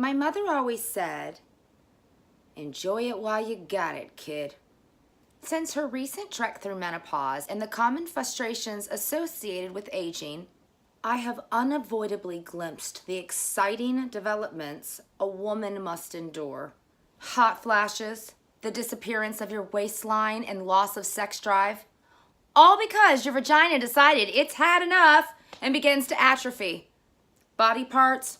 My mother always said, enjoy it while you got it, kid. Since her recent trek through menopause and the common frustrations associated with aging, I have unavoidably glimpsed the exciting developments a woman must endure. Hot flashes, the disappearance of your waistline and loss of sex drive, all because your vagina decided it's had enough and begins to atrophy. Body parts,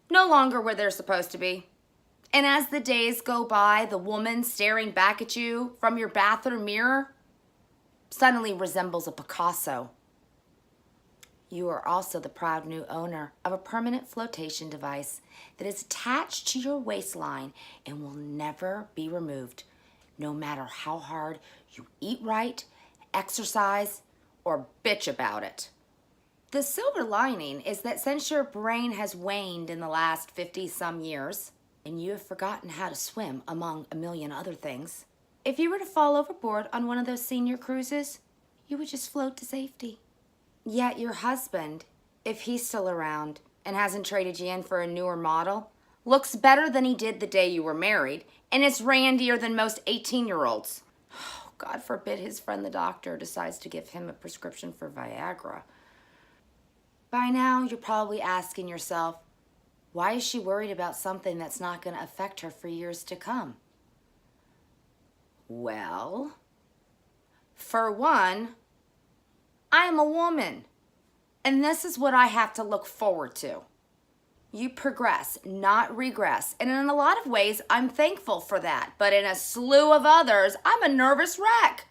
no longer where they're supposed to be. And as the days go by, the woman staring back at you from your bathroom mirror suddenly resembles a Picasso. You are also the proud new owner of a permanent flotation device that is attached to your waistline and will never be removed, no matter how hard you eat right, exercise, or bitch about it. The silver lining is that since your brain has waned in the last 50-some years, and you have forgotten how to swim among a million other things, if you were to fall overboard on one of those senior cruises, you would just float to safety. Yet your husband, if he's still around and hasn't traded you in for a newer model, looks better than he did the day you were married, and is randier than most 18-year-olds. Oh, God forbid his friend the doctor decides to give him a prescription for Viagra. By now, you're probably asking yourself, why is she worried about something that's not going to affect her for years to come? Well, for one, I am a woman, and this is what I have to look forward to. You progress, not regress, and in a lot of ways, I'm thankful for that, but in a slew of others, I'm a nervous wreck.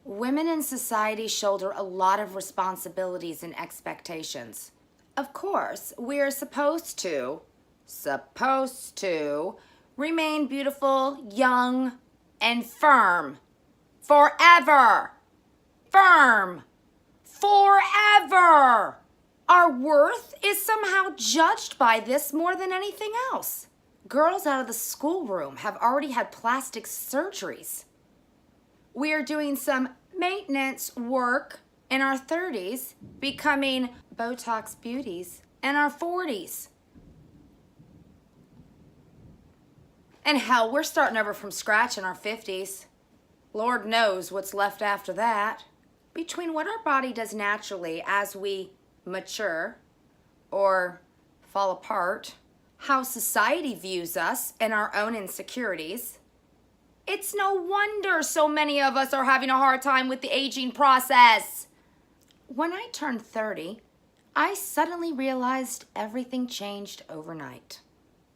Women in society shoulder a lot of responsibilities and expectations. Of course, we are supposed to remain beautiful, young, and firm. Forever. Firm. Forever. Our worth is somehow judged by this more than anything else. Girls out of the schoolroom have already had plastic surgeries. We are doing some maintenance work in our 30s, becoming Botox beauties in our 40s. And hell, we're starting over from scratch in our 50s. Lord knows what's left after that. Between what our body does naturally as we mature or fall apart, how society views us and our own insecurities, it's no wonder so many of us are having a hard time with the aging process. When I turned 30, I suddenly realized everything changed overnight.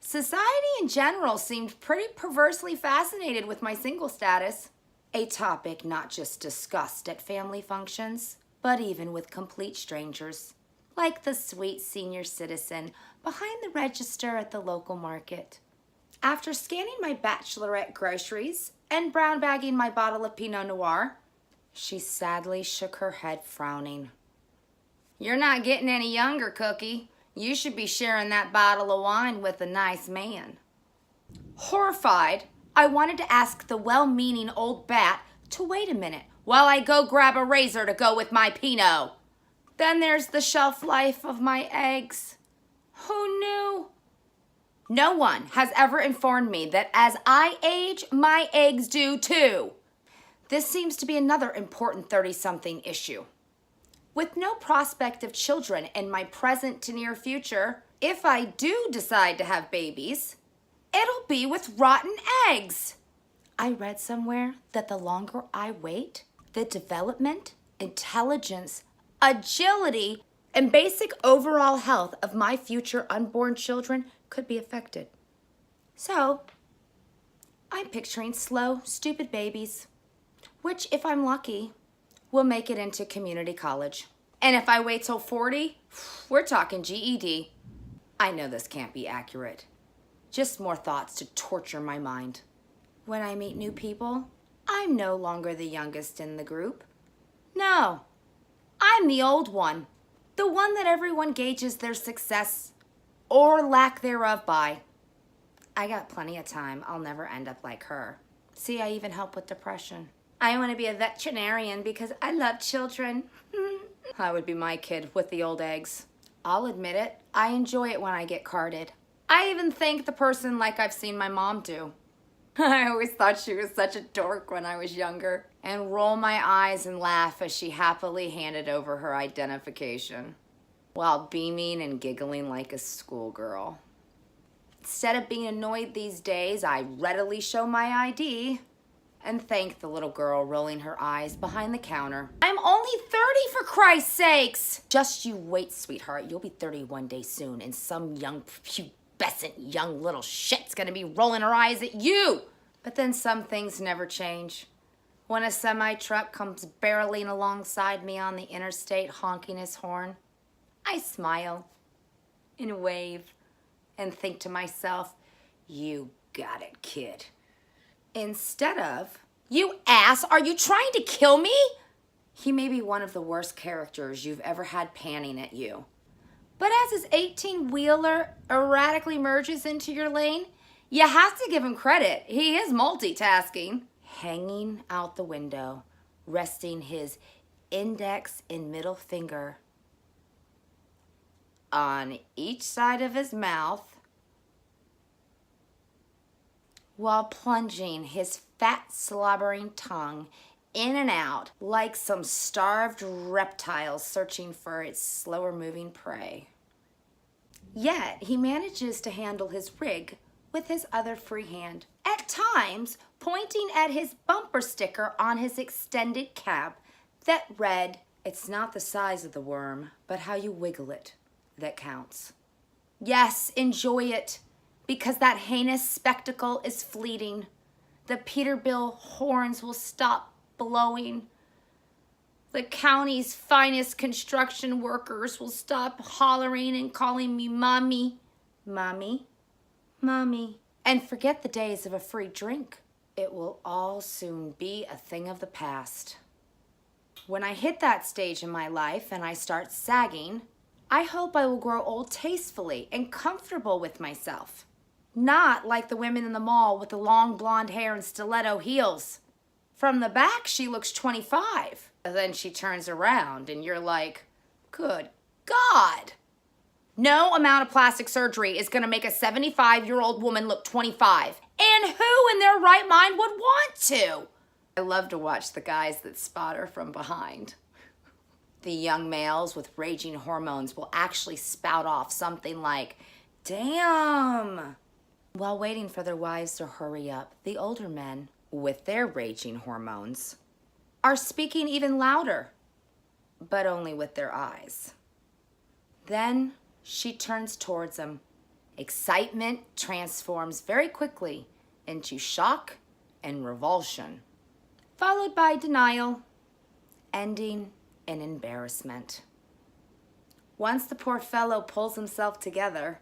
Society in general seemed pretty perversely fascinated with my single status, a topic not just discussed at family functions, but even with complete strangers, like the sweet senior citizen behind the register at the local market. After scanning my bachelorette groceries and brown bagging my bottle of Pinot Noir, she sadly shook her head, frowning. You're not getting any younger, Cookie. You should be sharing that bottle of wine with a nice man. Horrified, I wanted to ask the well-meaning old bat to wait a minute while I go grab a razor to go with my Pinot. Then there's the shelf life of my eggs. Who knew? No one has ever informed me that as I age, my eggs do too. This seems to be another important 30-something issue. With no prospect of children in my present to near future, if I do decide to have babies, it'll be with rotten eggs. I read somewhere that the longer I wait, the development, intelligence, agility, and basic overall health of my future unborn children could be affected. So, I'm picturing slow, stupid babies, which, if I'm lucky, will make it into community college. And if I wait till 40, we're talking GED. I know this can't be accurate. Just more thoughts to torture my mind. When I meet new people, I'm no longer the youngest in the group. No, I'm the old one. The one that everyone gauges their success or lack thereof by. I got plenty of time. I'll never end up like her. See, I even help with depression. I want to be a veterinarian because I love children. I would be my kid with the old eggs. I'll admit it, I enjoy it when I get carded. I even thank the person like I've seen my mom do. I always thought she was such a dork when I was younger, and roll my eyes and laugh as she happily handed over her identification, while beaming and giggling like a schoolgirl. Instead of being annoyed these days, I readily show my ID and thank the little girl rolling her eyes behind the counter. I'm only 30 for Christ's sakes! Just you wait, sweetheart. You'll be 30 one day soon, and some young, pubescent young little shit's gonna be rolling her eyes at you! But then some things never change. When a semi-truck comes barreling alongside me on the interstate honking his horn, I smile and wave and think to myself, you got it, kid. Instead of, you ass, are you trying to kill me? He may be one of the worst characters you've ever had panning at you. But as his 18-wheeler erratically merges into your lane, you have to give him credit. He is multitasking. Hanging out the window, resting his index and middle finger on each side of his mouth while plunging his fat slobbering tongue in and out like some starved reptile searching for its slower moving prey. Yet he manages to handle his rig with his other free hand, at times pointing at his bumper sticker on his extended cab that read, "It's not the size of the worm, but how you wiggle it that counts." Yes, enjoy it, because that heinous spectacle is fleeting. The Peterbilt horns will stop blowing. The county's finest construction workers will stop hollering and calling me mommy, mommy, mommy, and forget the days of a free drink. It will all soon be a thing of the past. When I hit that stage in my life and I start sagging, I hope I will grow old tastefully and comfortable with myself. Not like the women in the mall with the long blonde hair and stiletto heels. From the back, she looks 25. And then she turns around and you're like, good God. No amount of plastic surgery is gonna make a 75-year-old woman look 25. And who in their right mind would want to? I love to watch the guys that spot her from behind. The young males with raging hormones will actually spout off something like, damn. While waiting for their wives to hurry up, the older men, with their raging hormones, are speaking even louder, but only with their eyes. Then she turns towards him. Excitement transforms very quickly into shock and revulsion, followed by denial, ending in embarrassment. Once the poor fellow pulls himself together,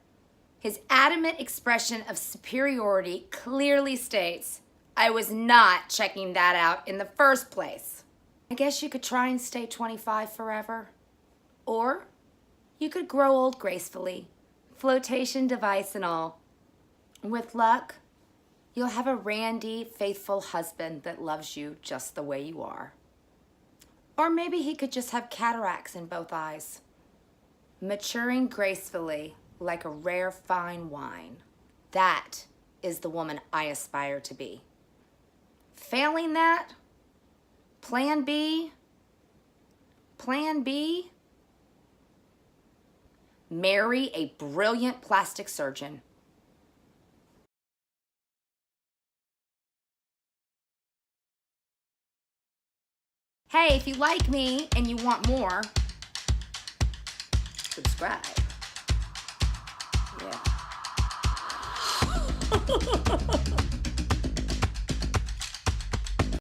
his adamant expression of superiority clearly states, I was not checking that out in the first place. I guess you could try and stay 25 forever. Or you could grow old gracefully, flotation device and all. With luck, you'll have a randy, faithful husband that loves you just the way you are. Or maybe he could just have cataracts in both eyes. Maturing gracefully like a rare fine wine. That is the woman I aspire to be. Failing that, plan B, marry a brilliant plastic surgeon. Hey, if you like me and you want more, subscribe. Yeah.